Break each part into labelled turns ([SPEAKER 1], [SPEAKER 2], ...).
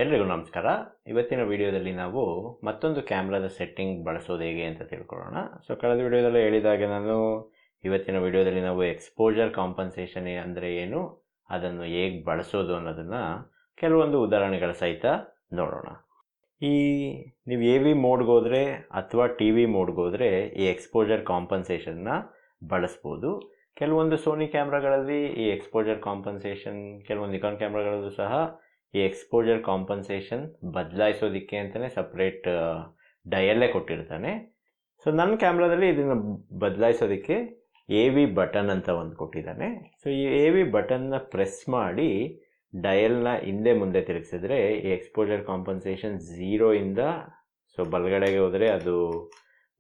[SPEAKER 1] ಎಲ್ರಿಗೂ ನಮಸ್ಕಾರ. ಇವತ್ತಿನ ವಿಡಿಯೋದಲ್ಲಿ ನಾವು ಮತ್ತೊಂದು ಕ್ಯಾಮ್ರಾದ ಸೆಟ್ಟಿಂಗ್ ಬಳಸೋದು ಹೇಗೆ ಅಂತ ತಿಳ್ಕೊಳ್ಳೋಣ. ಕಳೆದ ವಿಡಿಯೋದಲ್ಲಿ ಹೇಳಿದಾಗೆ ಇವತ್ತಿನ ವಿಡಿಯೋದಲ್ಲಿ ನಾವು ಎಕ್ಸ್ಪೋಜರ್ ಕಾಂಪನ್ಸೇಷನ್ ಅಂದರೆ ಏನು, ಅದನ್ನು ಹೇಗೆ ಬಳಸೋದು ಅನ್ನೋದನ್ನು ಕೆಲವೊಂದು ಉದಾಹರಣೆಗಳ ಸಹಿತ ನೋಡೋಣ. ನೀವು ಎ ವಿ ಮೋಡ್ಗೆ ಹೋದರೆ ಅಥವಾ ಟಿ ವಿ ಮೋಡ್ಗೆ ಹೋದರೆ ಈ ಎಕ್ಸ್ಪೋಜರ್ ಕಾಂಪನ್ಸೇಷನ್ನ ಬಳಸ್ಬೋದು. ಕೆಲವೊಂದು ಸೋನಿ ಕ್ಯಾಮ್ರಾಗಳಲ್ಲಿ ಈ ಎಕ್ಸ್ಪೋಜರ್ ಕಾಂಪನ್ಸೇಷನ್, ಕೆಲವೊಂದು ನಿಕಾನ್ ಕ್ಯಾಮ್ರಾಗಳಲ್ಲೂ ಸಹ ಈ ಎಕ್ಸ್ಪೋಜರ್ ಕಾಂಪನ್ಸೇಷನ್ ಬದಲಾಯಿಸೋದಕ್ಕೆ ಅಂತಲೇ ಸಪ್ರೇಟ್ ಡಯಲ್ಲೇ ಕೊಟ್ಟಿರ್ತಾನೆ. ನನ್ನ ಕ್ಯಾಮ್ರಾದಲ್ಲಿ ಇದನ್ನು ಬದಲಾಯಿಸೋದಕ್ಕೆ ಎ ವಿ ಬಟನ್ ಅಂತ ಒಂದು ಕೊಟ್ಟಿದ್ದಾನೆ. ಈ ಎ ವಿ ಬಟನ್ನ ಪ್ರೆಸ್ ಮಾಡಿ ಡಯಲ್ನ ಹಿಂದೆ ಮುಂದೆ ತಿರುಗಿಸಿದ್ರೆ ಈ ಎಕ್ಸ್ಪೋಜರ್ ಕಾಂಪನ್ಸೇಷನ್ 0ಇಂದ ಬಲಗಡೆಗೆ ಹೋದರೆ ಅದು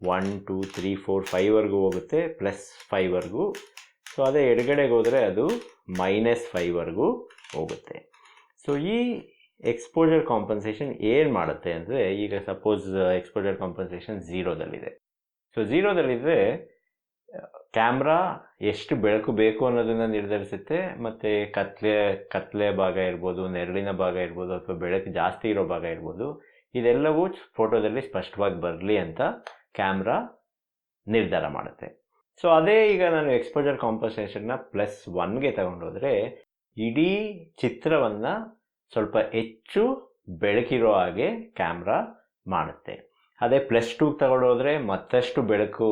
[SPEAKER 1] 1 2 3 4 5ವರೆಗೂ ಹೋಗುತ್ತೆ, +5ವರೆಗೂ. ಅದೇ ಎಡಗಡೆಗೆ ಹೋದರೆ ಅದು -5ವರೆಗೂ ಹೋಗುತ್ತೆ. ಈ ಎಕ್ಸ್ಪೋಜರ್ ಕಾಂಪನ್ಸೇಷನ್ ಏನು ಮಾಡುತ್ತೆ ಅಂದರೆ, ಈಗ ಸಪೋಸ್ ಎಕ್ಸ್ಪೋಜರ್ ಕಾಂಪನ್ಸೇಷನ್ 0ದಲ್ಲಿದೆ. 0ದಲ್ಲಿದ್ದರೆ ಕ್ಯಾಮ್ರಾ ಎಷ್ಟು ಬೆಳಕು ಬೇಕು ಅನ್ನೋದನ್ನು ನಿರ್ಧರಿಸುತ್ತೆ. ಮತ್ತು ಕತ್ಲೆ ಭಾಗ ಇರ್ಬೋದು, ನೆರಳಿನ ಭಾಗ ಇರ್ಬೋದು, ಅಥವಾ ಬೆಳಕು ಜಾಸ್ತಿ ಇರೋ ಭಾಗ ಇರ್ಬೋದು, ಇದೆಲ್ಲವೂ ಫೋಟೋದಲ್ಲಿ ಸ್ಪಷ್ಟವಾಗಿ ಬರಲಿ ಅಂತ ಕ್ಯಾಮ್ರಾ ನಿರ್ಧಾರ ಮಾಡುತ್ತೆ. ಅದೇ ಈಗ ನಾನು ಎಕ್ಸ್ಪೋಜರ್ ಕಾಂಪನ್ಸೇಷನ್ನ +1ಗೆ ತಗೊಂಡೋದ್ರೆ ಇಡೀ ಚಿತ್ರವನ್ನು ಸ್ವಲ್ಪ ಹೆಚ್ಚು ಬೆಳಕಿರೋ ಹಾಗೆ ಕ್ಯಾಮ್ರಾ ಮಾಡುತ್ತೆ. ಅದೇ +2ಗೆ ತಗೊಂಡೋದ್ರೆ ಮತ್ತಷ್ಟು ಬೆಳಕು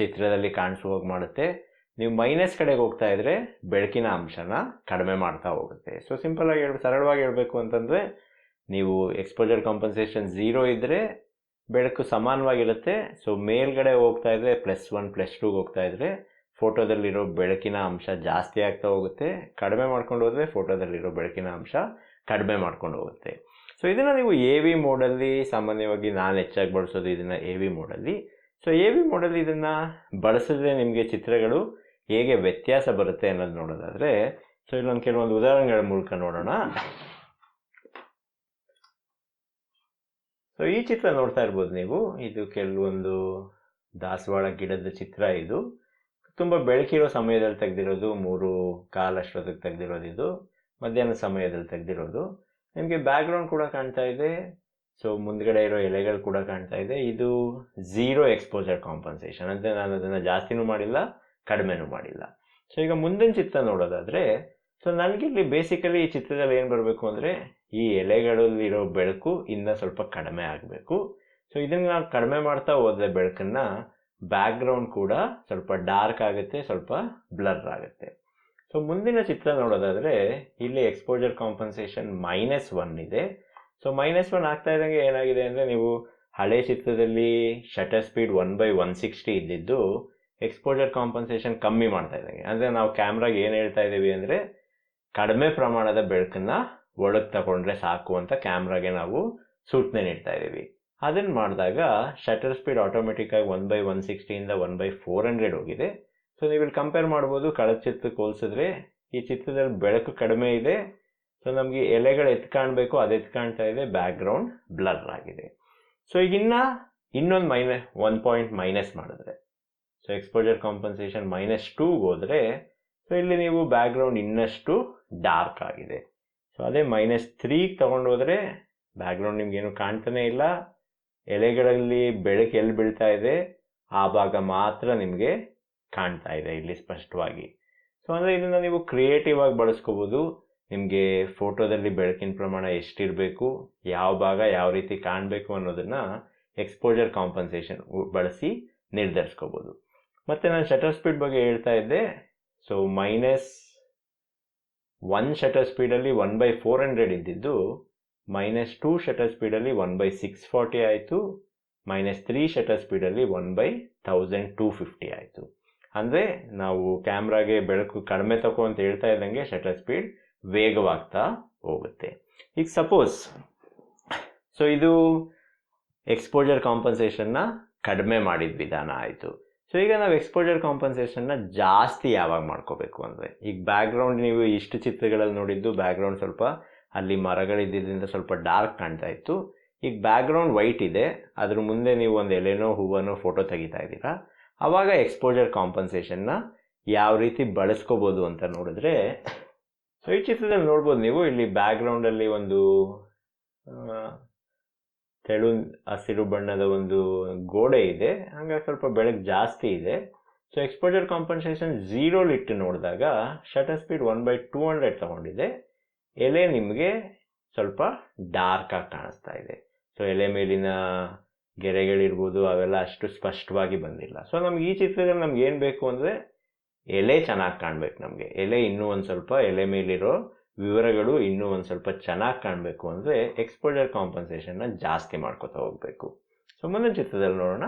[SPEAKER 1] ಚಿತ್ರದಲ್ಲಿ ಕಾಣಿಸೋ ಹೋಗಿ ಮಾಡುತ್ತೆ. ನೀವು ಮೈನಸ್ ಕಡೆಗೆ ಹೋಗ್ತಾ ಇದ್ರೆ ಬೆಳಕಿನ ಅಂಶನ ಕಡಿಮೆ ಮಾಡ್ತಾ ಹೋಗುತ್ತೆ. ಸಿಂಪಲಾಗಿ ಸರಳವಾಗಿ ಹೇಳಬೇಕು ಅಂತಂದರೆ, ನೀವು ಎಕ್ಸ್ಪೋಜರ್ ಕಾಂಪನ್ಸೇಷನ್ 0 ಇದ್ದರೆ ಬೆಳಕು ಸಮಾನವಾಗಿರುತ್ತೆ. ಮೇಲ್ಗಡೆ ಹೋಗ್ತಾ ಇದ್ರೆ +1 +2ಗೆ ಹೋಗ್ತಾ ಇದ್ರೆ ಫೋಟೋದಲ್ಲಿರೋ ಬೆಳಕಿನ ಅಂಶ ಜಾಸ್ತಿ ಆಗ್ತಾ ಹೋಗುತ್ತೆ. ಕಡಿಮೆ ಮಾಡ್ಕೊಂಡು ಹೋದರೆ ಫೋಟೋದಲ್ಲಿರೋ ಬೆಳಕಿನ ಅಂಶ ಕಡಿಮೆ ಮಾಡ್ಕೊಂಡು ಹೋಗುತ್ತೆ. ಇದನ್ನು ನೀವು ಎ ವಿ ಮೋಡಲ್ಲಿ ಸಾಮಾನ್ಯವಾಗಿ ನಾನು ಹೆಚ್ಚಾಗಿ ಬಳಸೋದು ಇದನ್ನು ಎ ವಿ ಮೋಡಲ್ಲಿ. ಎ ವಿ ಮೋಡಲ್ಲಿ ಇದನ್ನು ಬಳಸಿದ್ರೆ ನಿಮಗೆ ಚಿತ್ರಗಳು ಹೇಗೆ ವ್ಯತ್ಯಾಸ ಬರುತ್ತೆ ಅನ್ನೋದು ನೋಡೋದಾದರೆ, ಇಲ್ಲೊಂದು ಕೆಲವೊಂದು ಉದಾಹರಣೆಗಳ ಮೂಲಕ ನೋಡೋಣ. ಈ ಚಿತ್ರ ನೋಡ್ತಾ ಇರ್ಬೋದು ನೀವು. ಇದು ಕೆಲವೊಂದು ದಾಸವಾಳ ಗಿಡದ ಚಿತ್ರ. ಇದು ತುಂಬ ಬೆಳಕಿರೋ ಸಮಯದಲ್ಲಿ ತೆಗೆದಿರೋದು, 3:15 ಅಷ್ಟೊತ್ತಿಗೆ ತೆಗೆದಿರೋದು. ಇದು ಮಧ್ಯಾಹ್ನ ಸಮಯದಲ್ಲಿ ತೆಗೆದಿರೋದು. ನಿಮಗೆ ಬ್ಯಾಕ್ಗ್ರೌಂಡ್ ಕೂಡ ಕಾಣ್ತಾ ಇದೆ. ಮುಂದ್ಗಡೆ ಇರೋ ಎಲೆಗಳು ಕೂಡ ಕಾಣ್ತಾ ಇದೆ. ಇದು 0 ಎಕ್ಸ್ಪೋಜರ್ ಕಾಂಪನ್ಸೇಷನ್ ಅಂದರೆ ನಾನು ಅದನ್ನು ಜಾಸ್ತಿನೂ ಮಾಡಿಲ್ಲ, ಕಡಿಮೆನೂ ಮಾಡಿಲ್ಲ. ಈಗ ಮುಂದಿನ ಚಿತ್ರ ನೋಡೋದಾದರೆ, ನನಗಿಲ್ಲಿ ಬೇಸಿಕಲಿ ಈ ಚಿತ್ರದಲ್ಲಿ ಏನು ಬರಬೇಕು ಅಂದರೆ, ಈ ಎಲೆಗಳಲ್ಲಿರೋ ಬೆಳಕು ಇನ್ನೂ ಸ್ವಲ್ಪ ಕಡಿಮೆ ಆಗಬೇಕು. ಇದನ್ನು ನಾವು ಕಡಿಮೆ ಮಾಡ್ತಾ ಹೋದರೆ ಬೆಳಕನ್ನು, ಬ್ಯಾಕ್ಗ್ರೌಂಡ್ ಕೂಡ ಸ್ವಲ್ಪ ಡಾರ್ಕ್ ಆಗುತ್ತೆ, ಸ್ವಲ್ಪ ಬ್ಲರ್ ಆಗುತ್ತೆ. ಮುಂದಿನ ಚಿತ್ರ ನೋಡೋದಾದರೆ, ಇಲ್ಲಿ ಎಕ್ಸ್ಪೋಜರ್ ಕಾಂಪನ್ಸೇಷನ್ -1 ಇದೆ. -1 ಆಗ್ತಾ ಇದ್ದಂಗೆ ಏನಾಗಿದೆ ಅಂದರೆ, ನೀವು ಹಳೆ ಚಿತ್ರದಲ್ಲಿ ಶಟರ್ ಸ್ಪೀಡ್ 1/160 ಇದ್ದಿದ್ದು ಎಕ್ಸ್ಪೋಜರ್ ಕಾಂಪನ್ಸೇಷನ್ ಕಮ್ಮಿ ಮಾಡ್ತಾ ಇದ್ದಂಗೆ, ಅಂದರೆ ನಾವು ಕ್ಯಾಮ್ರಾಗೆ ಏನು ಹೇಳ್ತಾ ಇದ್ದೀವಿ ಅಂದರೆ, ಕಡಿಮೆ ಪ್ರಮಾಣದ ಬೆಳಕನ್ನು ಒಳಗೆ ತಗೊಂಡ್ರೆ ಸಾಕು ಅಂತ ಕ್ಯಾಮ್ರಾಗೆ ನಾವು ಸೂಚನೆ ನೀಡ್ತಾ ಇದ್ದೀವಿ. ಅದನ್ನು ಮಾಡಿದಾಗ ಶಟರ್ ಸ್ಪೀಡ್ ಆಟೋಮೆಟಿಕ್ಕಾಗಿ 1/160ಇಂದ 1/400 ಹೋಗಿದೆ. ನೀವು ಇಲ್ಲಿ ಕಂಪೇರ್ ಮಾಡ್ಬೋದು. ಕಳೆದ ಚಿತ್ರಕ್ಕೆ ಹೋಲಿಸಿದ್ರೆ ಈ ಚಿತ್ರದಲ್ಲಿ ಬೆಳಕು ಕಡಿಮೆ ಇದೆ. ನಮಗೆ ಎಲೆಗಳು ಕಾಣಬೇಕು, ಅದು ಕಾಣ್ತಾ ಇದೆ, ಬ್ಯಾಕ್ಗ್ರೌಂಡ್ ಬ್ಲರ್ ಆಗಿದೆ. ಈಗ ಇನ್ನೊಂದು -1 ಪಾಯಿಂಟ್ ಮೈನಸ್ ಮಾಡಿದ್ರೆ, ಎಕ್ಸ್ಪೋಜರ್ ಕಾಂಪನ್ಸೇಷನ್ -2ಗೆ ಹೋದರೆ ಇಲ್ಲಿ ನೀವು ಬ್ಯಾಕ್ಗ್ರೌಂಡ್ ಇನ್ನಷ್ಟು ಡಾರ್ಕ್ ಆಗಿದೆ. ಅದೇ -3ಗೆ ತಗೊಂಡು ಹೋದರೆ ಬ್ಯಾಕ್ಗ್ರೌಂಡ್ ನಿಮ್ಗೇನು ಕಾಣ್ತಾನೆ ಇಲ್ಲ. ಎಲೆಗಳಲ್ಲಿ ಬೆಳಕು ಎಲ್ಲಿ ಬೀಳ್ತಾ ಇದೆ ಆ ಭಾಗ ಮಾತ್ರ ನಿಮಗೆ ಕಾಣ್ತಾ ಇದೆ ಇಲ್ಲಿ ಸ್ಪಷ್ಟವಾಗಿ. ಅಂದರೆ ಇದನ್ನು ನೀವು ಕ್ರಿಯೇಟಿವ್ ಆಗಿ ಬಳಸ್ಕೋಬೋದು. ನಿಮಗೆ ಫೋಟೋದಲ್ಲಿ ಬೆಳಕಿನ ಪ್ರಮಾಣ ಎಷ್ಟಿರಬೇಕು, ಯಾವ ಭಾಗ ಯಾವ ರೀತಿ ಕಾಣಬೇಕು ಅನ್ನೋದನ್ನು ಎಕ್ಸ್ಪೋಜರ್ ಕಾಂಪನ್ಸೇಷನ್ ಬಳಸಿ ನಿರ್ಧರಿಸ್ಕೋಬೋದು. ಮತ್ತು ನಾನು ಶಟರ್ ಸ್ಪೀಡ್ ಬಗ್ಗೆ ಹೇಳ್ತಾ ಇದ್ದೆ. -1 ಶಟರ್ ಸ್ಪೀಡಲ್ಲಿ 1/400 ಇದ್ದಿದ್ದು -2 ಶಟರ್ ಸ್ಪೀಡಲ್ಲಿ 1/640 ಆಯಿತು. -3 ಶಟರ್ ಸ್ಪೀಡಲ್ಲಿ 1/1250 ಆಯಿತು. ಅಂದರೆ ನಾವು ಕ್ಯಾಮ್ರಾಗೆ ಬೆಳಕು ಕಡಿಮೆ ತಗೋ ಅಂತ ಹೇಳ್ತಾ ಇದ್ದಂಗೆ ಶಟರ್ ಸ್ಪೀಡ್ ವೇಗವಾಗ್ತಾ ಹೋಗುತ್ತೆ. ಈಗ ಸಪೋಸ್ ಇದು ಎಕ್ಸ್ಪೋಜರ್ ಕಾಂಪನ್ಸೇಷನ್ನ ಕಡಿಮೆ ಮಾಡಿದ ವಿಧಾನ ಆಯಿತು. ಈಗ ನಾವು ಎಕ್ಸ್ಪೋಜರ್ ಕಾಂಪನ್ಸೇಷನ್ನ ಜಾಸ್ತಿ ಯಾವಾಗ ಮಾಡ್ಕೋಬೇಕು ಅಂದರೆ, ಈಗ ಬ್ಯಾಕ್ಗ್ರೌಂಡ್ ನೀವು ಇಷ್ಟು ಚಿತ್ರಗಳಲ್ಲಿ ನೋಡಿದ್ದು ಬ್ಯಾಕ್ಗ್ರೌಂಡ್ ಸ್ವಲ್ಪ ಅಲ್ಲಿ ಮರಗಳಿದ್ದರಿಂದ ಸ್ವಲ್ಪ ಡಾರ್ಕ್ ಕಾಣ್ತಾ ಇತ್ತು. ಈಗ ಬ್ಯಾಕ್ಗ್ರೌಂಡ್ ವೈಟ್ ಇದೆ, ಅದ್ರ ಮುಂದೆ ನೀವು ಒಂದು ಎಲೆನೋ ಹೂವನೋ ಫೋಟೋ ತೆಗಿತಾ ಇದ್ದೀರಾ. ಆವಾಗ ಎಕ್ಸ್ಪೋಜರ್ ಕಾಂಪನ್ಸೇಷನ್ನ ಯಾವ ರೀತಿ ಬಳಸ್ಕೋಬೋದು ಅಂತ ನೋಡಿದ್ರೆ, ಈ ಚಿತ್ರದಲ್ಲಿ ನೋಡ್ಬೋದು ನೀವು. ಇಲ್ಲಿ ಬ್ಯಾಕ್ಗ್ರೌಂಡಲ್ಲಿ ಒಂದು ತೆಳು ಹಸಿರು ಬಣ್ಣದ ಒಂದು ಗೋಡೆ ಇದೆ, ಹಂಗಾಗಿ ಸ್ವಲ್ಪ ಬೆಳಕು ಜಾಸ್ತಿ ಇದೆ. ಸೊ ಎಕ್ಸ್ಪೋಜರ್ ಕಾಂಪನ್ಸೇಷನ್ 0 ಇಟ್ಟು ನೋಡಿದಾಗ ಶಟರ್ ಸ್ಪೀಡ್ 1/200 ತಗೊಂಡಿದೆ. ಎಲೆ ನಿಮಗೆ ಸ್ವಲ್ಪ ಡಾರ್ಕ್ ಆಗಿ ಕಾಣಿಸ್ತಾ ಇದೆ. ಸೊ ಎಲೆ ಮೇಲಿನ ಗೆರೆಗಳಿರ್ಬೋದು ಅವೆಲ್ಲ ಅಷ್ಟು ಸ್ಪಷ್ಟವಾಗಿ ಬಂದಿಲ್ಲ. ಸೊ ನಮ್ಗೆ ಈ ಚಿತ್ರದಲ್ಲಿ ನಮ್ಗೆ ಏನು ಬೇಕು ಅಂದರೆ ಎಲೆ ಚೆನ್ನಾಗಿ ಕಾಣಬೇಕು. ನಮಗೆ ಎಲೆ ಇನ್ನೂ ಒಂದು ಸ್ವಲ್ಪ, ಎಲೆ ಮೇಲಿರೋ ವಿವರಗಳು ಇನ್ನೂ ಒಂದು ಸ್ವಲ್ಪ ಚೆನ್ನಾಗಿ ಕಾಣಬೇಕು ಅಂದರೆ ಎಕ್ಸ್ಪೋಜರ್ ಕಾಂಪನ್ಸೇಷನ್ನ ಜಾಸ್ತಿ ಮಾಡ್ಕೋತಾ ಹೋಗಬೇಕು. ಸೊ ಮುಂದಿನ ಚಿತ್ರದಲ್ಲಿ ನೋಡೋಣ.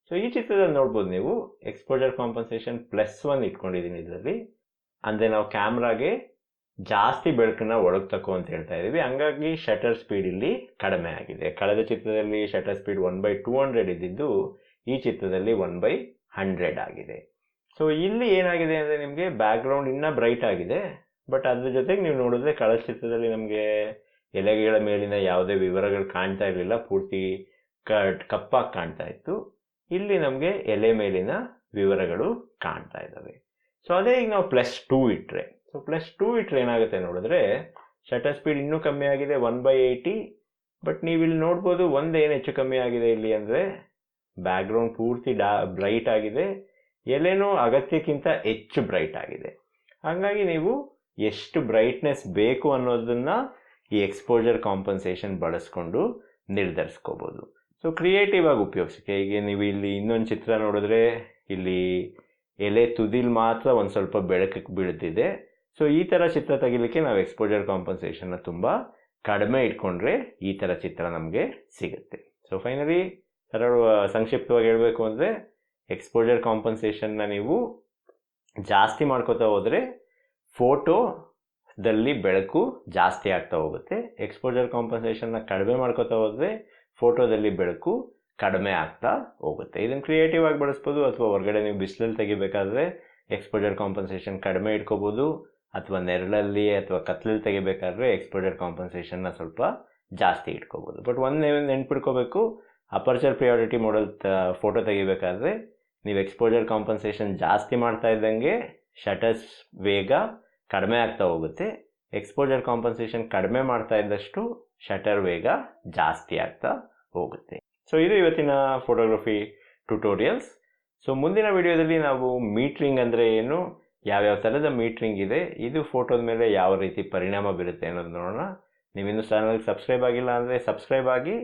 [SPEAKER 1] ಸೊ ಈ ಚಿತ್ರದಲ್ಲಿ ನೋಡ್ಬೋದು ನೀವು ಎಕ್ಸ್ಪೋಜರ್ ಕಾಂಪನ್ಸೇಷನ್ +1 ಇಟ್ಕೊಂಡಿದ್ದೀನಿ ಇದರಲ್ಲಿ. ಅಂದರೆ ನಾವು ಕ್ಯಾಮ್ರಾಗೆ ಜಾಸ್ತಿ ಬೆಳಕನ್ನ ಒಳಗೆ ತಗೋ ಅಂತ ಹೇಳ್ತಾ ಇದ್ದೀವಿ. ಹಂಗಾಗಿ ಶಟರ್ ಸ್ಪೀಡ್ ಇಲ್ಲಿ ಕಡಿಮೆ ಆಗಿದೆ. ಕಳೆದ ಚಿತ್ರದಲ್ಲಿ ಶಟರ್ ಸ್ಪೀಡ್ 1/200 ಇದ್ದಿದ್ದು ಈ ಚಿತ್ರದಲ್ಲಿ 1/100 ಆಗಿದೆ. ಸೊ ಇಲ್ಲಿ ಏನಾಗಿದೆ ಅಂದರೆ ನಿಮಗೆ ಬ್ಯಾಕ್ಗ್ರೌಂಡ್ ಇನ್ನೂ ಬ್ರೈಟ್ ಆಗಿದೆ, ಬಟ್ ಅದ್ರ ಜೊತೆಗೆ ನೀವು ನೋಡಿದ್ರೆ ಕಳೆದ ಚಿತ್ರದಲ್ಲಿ ನಮಗೆ ಎಲೆಗಳ ಮೇಲಿನ ಯಾವುದೇ ವಿವರಗಳು ಕಾಣ್ತಾ ಇರಲಿಲ್ಲ, ಪೂರ್ತಿ ಕಪ್ಪಾಗಿ ಕಾಣ್ತಾ ಇತ್ತು. ಇಲ್ಲಿ ನಮಗೆ ಎಲೆ ಮೇಲಿನ ವಿವರಗಳು ಕಾಣ್ತಾ ಇದ್ದಾವೆ. ಸೊ ಅದೇ ಈಗ ನಾವು +2 ಇಟ್ಟರೆ, ಸೊ +2 ಇಟ್ಟರೆ ಏನಾಗುತ್ತೆ ನೋಡಿದ್ರೆ ಶಟರ್ ಸ್ಪೀಡ್ ಇನ್ನೂ ಕಮ್ಮಿ ಆಗಿದೆ 1/80. ಬಟ್ ನೀವು ಇಲ್ಲಿ ನೋಡ್ಬೋದು ಏನು ಹೆಚ್ಚು ಕಮ್ಮಿ ಆಗಿದೆ ಇಲ್ಲಿ ಅಂದರೆ ಬ್ಯಾಕ್ಗ್ರೌಂಡ್ ಪೂರ್ತಿ ಬ್ರೈಟ್ ಆಗಿದೆ, ಎಲೆನೂ ಅಗತ್ಯಕ್ಕಿಂತ ಹೆಚ್ಚು ಬ್ರೈಟ್ ಆಗಿದೆ. ಹಾಗಾಗಿ ನೀವು ಎಷ್ಟು ಬ್ರೈಟ್ನೆಸ್ ಬೇಕು ಅನ್ನೋದನ್ನು ಈ ಎಕ್ಸ್ಪೋಜರ್ ಕಾಂಪನ್ಸೇಷನ್ ಬಳಸ್ಕೊಂಡು ನಿರ್ಧರಿಸ್ಕೋಬೋದು. ಸೊ ಕ್ರಿಯೇಟಿವ್ ಆಗಿ ಉಪಯೋಗಿಸೋಕ್ಕೆ ಈಗ ನೀವು ಇಲ್ಲಿ ಇನ್ನೊಂದು ಚಿತ್ರ ನೋಡಿದ್ರೆ ಇಲ್ಲಿ ಎಲೆ ತುದಿಲ್ ಮಾತ್ರ ಒಂದು ಸ್ವಲ್ಪ ಬೆಳಕಿಗೆ ಬೀಳ್ತಿದೆ. ಸೊ ಈ ಥರ ಚಿತ್ರ ತೆಗಿಲಿಕ್ಕೆ ನಾವು ಎಕ್ಸ್ಪೋಜರ್ ಕಾಂಪನ್ಸೇಷನ್ನ ತುಂಬ ಕಡಿಮೆ ಇಟ್ಕೊಂಡ್ರೆ ಈ ಥರ ಚಿತ್ರ ನಮಗೆ ಸಿಗುತ್ತೆ. ಸೊ ಫೈನಲಿ ಸಂಕ್ಷಿಪ್ತವಾಗಿ ಹೇಳಬೇಕು ಅಂದರೆ ಎಕ್ಸ್ಪೋಜರ್ ಕಾಂಪನ್ಸೇಷನ್ನ ನೀವು ಜಾಸ್ತಿ ಮಾಡ್ಕೋತಾ ಹೋದರೆ ಫೋಟೋದಲ್ಲಿ ಬೆಳಕು ಜಾಸ್ತಿ ಆಗ್ತಾ ಹೋಗುತ್ತೆ. ಎಕ್ಸ್ಪೋಜರ್ ಕಾಂಪನ್ಸೇಷನ್ನ ಕಡಿಮೆ ಮಾಡ್ಕೋತಾ ಹೋದರೆ ಫೋಟೋದಲ್ಲಿ ಬೆಳಕು ಕಡಿಮೆ ಆಗ್ತಾ ಹೋಗುತ್ತೆ. ಇದನ್ನು ಕ್ರಿಯೇಟಿವ್ ಆಗಿ ಬಳಸ್ಬೋದು, ಅಥವಾ ಹೊರಗಡೆ ನೀವು ಬಿಸಿಲಲ್ಲಿ ತೆಗಿಬೇಕಾದ್ರೆ ಎಕ್ಸ್ಪೋಜರ್ ಕಾಂಪನ್ಸೇಷನ್ ಕಡಿಮೆ ಇಟ್ಕೋಬೋದು, ಅಥವಾ ನೆರಳಲ್ಲಿ ಅಥವಾ ಕತ್ಲಲ್ಲಿ ತೆಗಿಬೇಕಾದ್ರೆ ಎಕ್ಸ್ಪೋಜರ್ ಕಾಂಪನ್ಸೇಷನ್ನ ಸ್ವಲ್ಪ ಜಾಸ್ತಿ ಇಟ್ಕೋಬೋದು. ಬಟ್ ನೆನ್ಪಿಟ್ಕೋಬೇಕು, ಅಪರ್ಚರ್ ಪ್ರಿಯಾರಿಟಿ ಮಾಡಲ್ ಫೋಟೋ ತೆಗಿಬೇಕಾದ್ರೆ ನೀವು ಎಕ್ಸ್ಪೋಜರ್ ಕಾಂಪನ್ಸೇಷನ್ ಜಾಸ್ತಿ ಮಾಡ್ತಾ ಇದ್ದಂಗೆ ಶಟರ್ಸ್ ವೇಗ ಕಡಿಮೆ ಆಗ್ತಾ ಹೋಗುತ್ತೆ. ಎಕ್ಸ್ಪೋಜರ್ ಕಾಂಪನ್ಸೇಷನ್ ಕಡಿಮೆ ಮಾಡ್ತಾ ಇದ್ದಷ್ಟು ಶಟರ್ ವೇಗ ಜಾಸ್ತಿ ಆಗ್ತಾ ಹೋಗುತ್ತೆ. ಸೊ ಇದು ಇವತ್ತಿನ ಫೋಟೋಗ್ರಫಿ ಟ್ಯುಟೋರಿಯಲ್ಸ್. ಸೊ ಮುಂದಿನ ವಿಡಿಯೋದಲ್ಲಿ ನಾವು ಮೀಟ್ರಿಂಗ್ ಅಂದರೆ ಏನು, ಯಾವ್ಯಾವ ಥರದ ಮೀಟ್ರಿಂಗ್ ಇದೆ, ಇದು ಫೋಟೋದ ಮೇಲೆ ಯಾವ ರೀತಿ ಪರಿಣಾಮ ಬೀರುತ್ತೆ ಅನ್ನೋದು ನೋಡೋಣ. ನೀವಿನ್ನೂ ಚಾನಲ್ಗೆ ಸಬ್ಸ್ಕ್ರೈಬ್ ಆಗಿಲ್ಲ ಅಂದರೆ ಸಬ್ಸ್ಕ್ರೈಬ್ ಆಗಿ,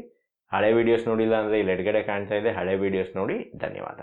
[SPEAKER 1] ಹಳೆ ವೀಡಿಯೋಸ್ ನೋಡಿಲ್ಲ ಅಂದರೆ ಇಲ್ಲಿ ಎಡಗಡೆ ಕಾಣ್ತಾ ಇದೆ ಹಳೆ ವೀಡಿಯೋಸ್ ನೋಡಿ. ಧನ್ಯವಾದ.